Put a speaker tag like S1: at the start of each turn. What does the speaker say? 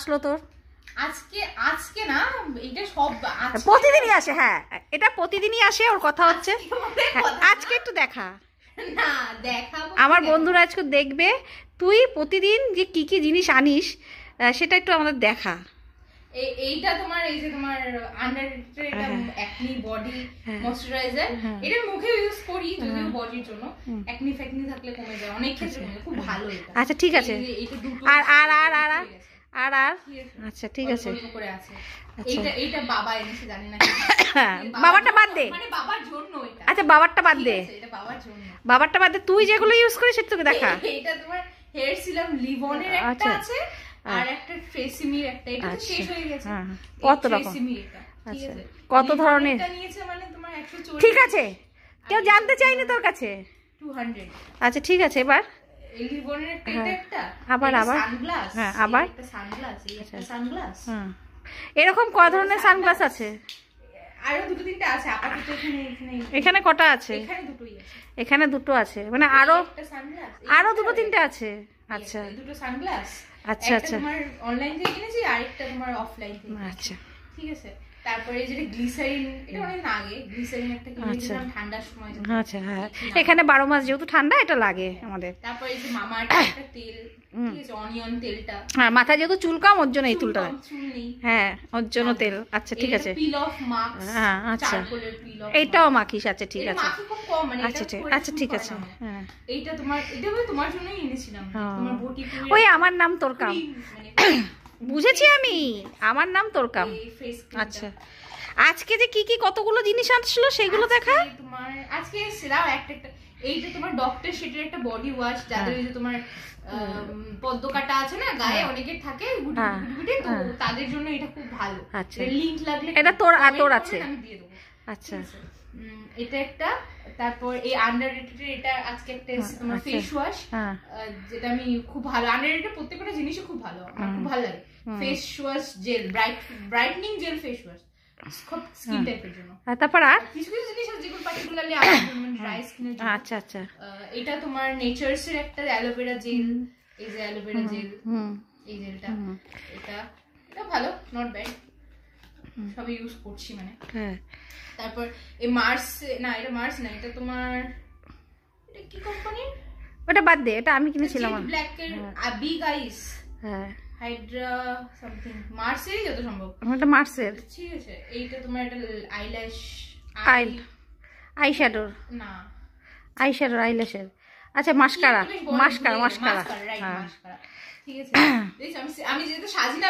S1: আসলো তোর?
S2: আজকে আজকে না, এটা সব
S1: প্রতিদিনই আসে। হ্যাঁ, এটা প্রতিদিনই আসে। ওর কথা হচ্ছে আজকে একটু দেখা
S2: না, দেখাবো।
S1: আমার বন্ধুরা আজকে দেখবে তুই প্রতিদিন যে কি কি জিনিস আনিস, সেটা একটু আমাদের দেখা।
S2: এইটা তোমার, এই যে তোমার আন্ডাররেটেড এটা অ্যাকনি বডি ময়শ্চারাইজার, এটা মুখে ইউজ করি যদিও বডির জন্য। অ্যাকনি ফ্যাকনি থাকলে কমে যায় অনেক ক্ষেত্রে, খুব ভালো এটা।
S1: আচ্ছা ঠিক আছে।
S2: এইটা দুটো
S1: আর আর আর আর আর আর আচ্ছা ঠিক আছে।
S2: করে আছে। এইটা বাবা এনেছে, জানি না
S1: বাবারটা বাদ দে,
S2: মানে বাবার জন্য এটা।
S1: আচ্ছা বাবারটা বাদ দে,
S2: এটা বাবার জন্য।
S1: বাবারটা বাদ দে, তুই যেগুলো ইউজ করিস সেটা তোকে দেখা।
S2: এটা তোমার হেয়ার সিরাম লিভনের একটা আছে, আর একটা ট্রেসিমির একটা, এটা তো শেষ হয়ে গেছে।
S1: কত রকম, আচ্ছা কত ধরনের
S2: নিয়েছে, মানে তোমার 140।
S1: ঠিক আছে, কেউ জানতে চাইনি তোর কাছে।
S2: 200।
S1: আচ্ছা ঠিক আছে। এবার
S2: লিভনের একটা, একটা
S1: আবার আবার
S2: সানগ্লাস,
S1: হ্যাঁ আবার
S2: একটা সানগ্লাস, এই একটা সানগ্লাস।
S1: এরকম কয় ধরনের সানগ্লাস আছে?
S2: আরো দুটো তিনটে আছে আপাতত।
S1: এখানে কটা আছে?
S2: এখানে দুটোই আছে।
S1: এখানে দুটো আছে, মানে আরো
S2: একটা সানগ্লাস,
S1: আরো দুটো তিনটে আছে। আচ্ছা
S2: দুটো সানগ্লাস।
S1: আচ্ছা
S2: একটা তোমার অনলাইন থেকে কিনেছি, আরেকটা তোমার অফলাইন থেকে।
S1: আচ্ছা
S2: ঠিক আছে। তারপরে যেটা গ্লিসারিন, এটা অনেক আগে গ্লিসারিন একটা কিনেছিলাম ঠান্ডার সময়।
S1: আচ্ছা হ্যাঁ, এখানে 12 মাস যেহেতু ঠান্ডা, এটা লাগে আমাদের।
S2: তারপরে এই যে মামার একটা তেল, ঠিক আছে, অনিয়ন তেলটা।
S1: হ্যাঁ, মাথায় যেহেতু চুল কম ওর জন্য এই তুলটা।
S2: চুল নেই,
S1: হ্যাঁ ওর জন্য তেল। আচ্ছা ঠিক আছে।
S2: পিল অফ মাস্ক,
S1: হ্যাঁ আচ্ছা,
S2: চারকোলের পিল অফ,
S1: এইটাও মাখিস? আচ্ছা ঠিক আছে।
S2: মাখি খুব কম, মানে
S1: আচ্ছা ঠিক, আচ্ছা ঠিক আছে। হ্যাঁ
S2: এইটা তোমার, এটা তোমার জন্যই এনেছিলাম। তোমার বটি পুরো,
S1: ওই আমার নাম তোর কাম, বুঝেছি আমি, আমার নাম তোর কাম। আচ্ছা আজকে যে কি কি কতগুলো জিনিস আসলো সেগুলো দেখা।
S2: তোমার আজকে সেরাও একটা, এইটা তোমার ডক্টর সেটের একটা বডি ওয়াশ, যাদের ওই যে তোমার পদ্ম কাটা আছে না গায়ে, অনেকের থাকে গুটি, তো তাদের জন্য এটা খুব ভালো।
S1: আচ্ছা
S2: লিংক লাগলে
S1: এটা তোর আছে?
S2: আমি দিয়ে দেবো।
S1: আচ্ছা
S2: এটা একটা। তারপর এই আন্ডাররেটেড, এটা আজকে একটা তোমার ফেস ওয়াশ, যেটা আমি খুব ভালো। আন্ডাররেটেড প্রত্যেকটা জিনিসই খুব ভালো, আমার খুব ভালো লাগে। Face wash gel, brightening gel face wash, খুব স্কিন টাইপের জন্য।
S1: তারপর আর
S2: কিছু কিছু জিনিস আছে যেগুলো পার্টিকুলারলি আমার জন্য, ড্রাই স্কিনের জন্য।
S1: আচ্ছা আচ্ছা।
S2: এটা তোমার নেচারস এর একটা অ্যালোভেরা জেল, এই যে অ্যালোভেরা জেল, এই জেলটা, এটা ভালো, নট ব্যাড, সবই ইউজ করছি মানে। হ্যাঁ। তারপর এই মার্স, না এটা মার্স না, এটা তোমার, এটা কি কোম্পানি?
S1: ওটা বাদ দে, এটা আমি কিনেছিলাম।
S2: ব্ল্যাক এর বিগ আইস,
S1: হ্যাঁ
S2: হাইড্রা সামথিং, মার্সেরই যত সম্ভব।
S1: এটা মার্সের।
S2: ঠিক আছে। এইটা তোমার এটা আইল্যাশ,
S1: আইশ্যাডোর
S2: না
S1: আইশ্যাডোর, আইল্যাশের। আচ্ছা মাস্কারা, মাস্কারা, মাস্কারা,
S2: ঠিক আছে। আমি যেহেতু সাজি না